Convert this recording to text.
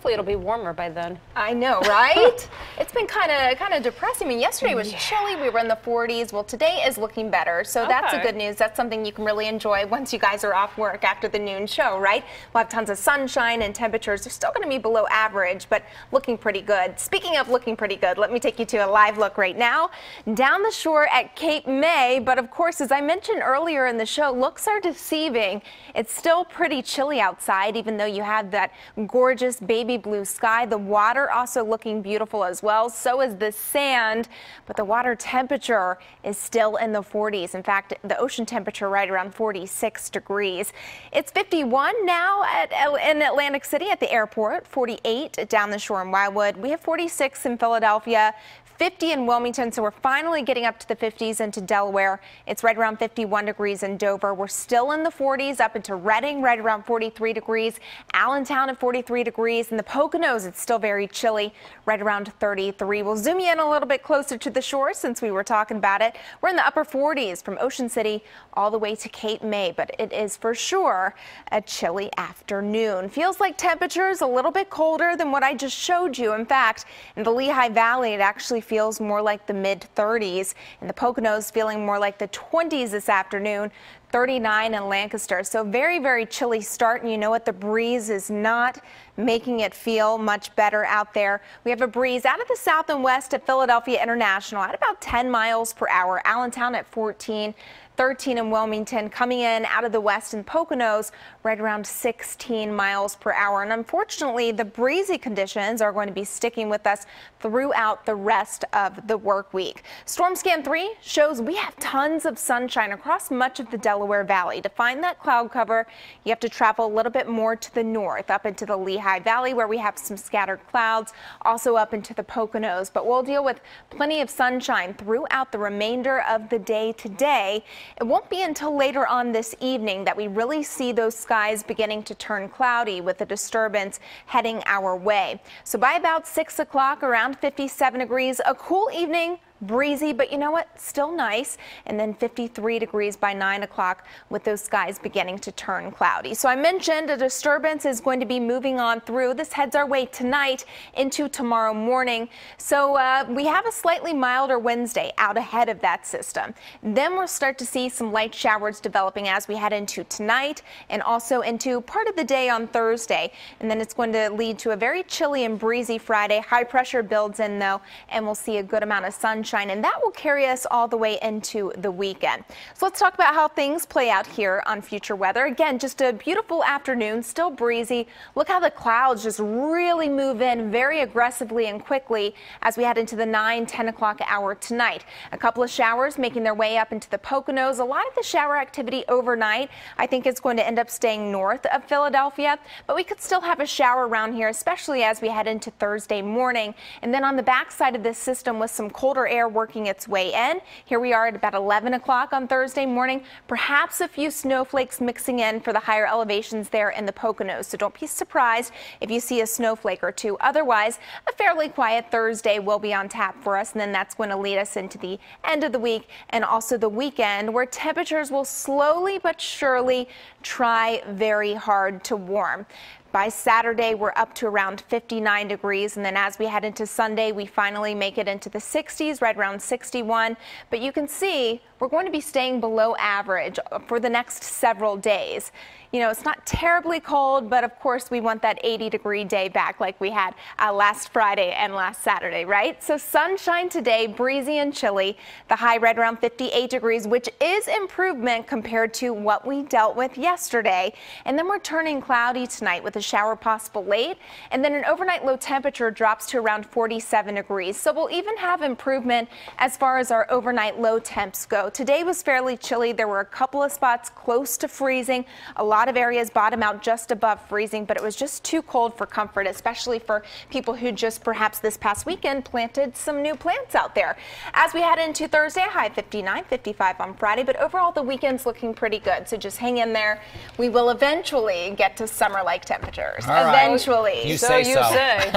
hopefully it'll be warmer by then. I know, right? It's been kind of depressing. I mean, yesterday was chilly. We were in the 40s. Well, today is looking better. So that's a good news. That's something you can really enjoy once you guys are off work after the noon show, right? We'll have tons of sunshine, and temperatures are still going to be below average, but looking pretty good. Speaking of looking pretty good, let me take you to a live look right now down the shore at Cape May. But of course, as I mentioned earlier in the show, looks are deceiving. It's still pretty chilly outside, even though you have that gorgeous baby blue sky. The water also looking beautiful as well. So is the sand, but the water temperature is still in the 40s. In fact, the ocean temperature right around 46 degrees. It's 51 now in Atlantic City at the airport, 48 down the shore in Wildwood. We have 46 in Philadelphia, 50 in Wilmington, so we're finally getting up to the 50s into Delaware. It's right around 51 degrees in Dover. We're still in the 40s up into Reading, right around 43 degrees. Allentown at 43 degrees. In the Poconos, it's still very chilly, right around 33. We'll zoom you in a little bit closer to the shore since we were talking about it. We're in the upper 40s from Ocean City all the way to Cape May, but it is for sure a chilly afternoon. Feels like temperatures a little bit colder than what I just showed you. In fact, in the Lehigh Valley, it actually feels more like the mid-30s. In the Poconos, feeling more like the 20s this afternoon. 39 in Lancaster. So very, very chilly start. And you know what? The breeze is not making it feel much better out there. We have a breeze out of the south and west at Philadelphia International at about 10 miles per hour. Allentown at 14. 13 in Wilmington, coming in out of the west and Poconos right around 16 miles per hour. And unfortunately, the breezy conditions are going to be sticking with us throughout the rest of the work week. Storm Scan 3 shows we have tons of sunshine across much of the Delaware Valley. To find that cloud cover, you have to travel a little bit more to the north, up into the Lehigh Valley, where we have some scattered clouds, also up into the Poconos. But we'll deal with plenty of sunshine throughout the remainder of the day today. It won't be until later on this evening that we really see those skies beginning to turn cloudy with a disturbance heading our way. So by about 6 o'clock, around 57 degrees, a cool evening. Breezy, but you know what? Still nice. And then 53 degrees by 9 o'clock with those skies beginning to turn cloudy. So I mentioned a disturbance is going to be moving on through. This heads our way tonight into tomorrow morning. So we have a slightly milder Wednesday out ahead of that system. Then we'll start to see some light showers developing as we head into tonight and also into part of the day on Thursday. And then it's going to lead to a very chilly and breezy Friday. High pressure builds in though, and we'll see a good amount of sunshine. And that will carry us all the way into the weekend. So let's talk about how things play out here on future weather. Again, just a beautiful afternoon, still breezy. Look how the clouds just really move in very aggressively and quickly as we head into the 9-10 o'clock hour tonight. A couple of showers making their way up into the Poconos. A lot of the shower activity overnight, I think, is going to end up staying north of Philadelphia, but we could still have a shower around here, especially as we head into Thursday morning. And then on the backside of this system with some colder air working its way in. Here we are at about 11 o'clock on Thursday morning. Perhaps a few snowflakes mixing in for the higher elevations there in the Poconos. So don't be surprised if you see a snowflake or two. Otherwise, a fairly quiet Thursday will be on tap for us. And then that's going to lead us into the end of the week and also the weekend, where temperatures will slowly but surely try very hard to warm. By Saturday, we're up to around 59 degrees. And then as we head into Sunday, we finally make it into the 60s, right around 61. But you can see we're going to be staying below average for the next several days. You know, it's not terribly cold, but of course we want that 80-degree day back like we had last Friday and last Saturday, right? So sunshine today, breezy and chilly. The high right around 58 degrees, which is improvement compared to what we dealt with yesterday. And then we're turning cloudy tonight with a shower possible late. And then an overnight low temperature drops to around 47 degrees. So we'll even have improvement as far as our overnight low temps go. Today was fairly chilly. There were a couple of spots close to freezing. A lot of areas bottom out just above freezing, but it was just too cold for comfort, especially for people who just perhaps this past weekend planted some new plants out there. As we head into Thursday, high 59, 55 on Friday, but overall the weekend's looking pretty good. So just hang in there. We will eventually get to summer-like temperatures. All right. Eventually. You say so. You say.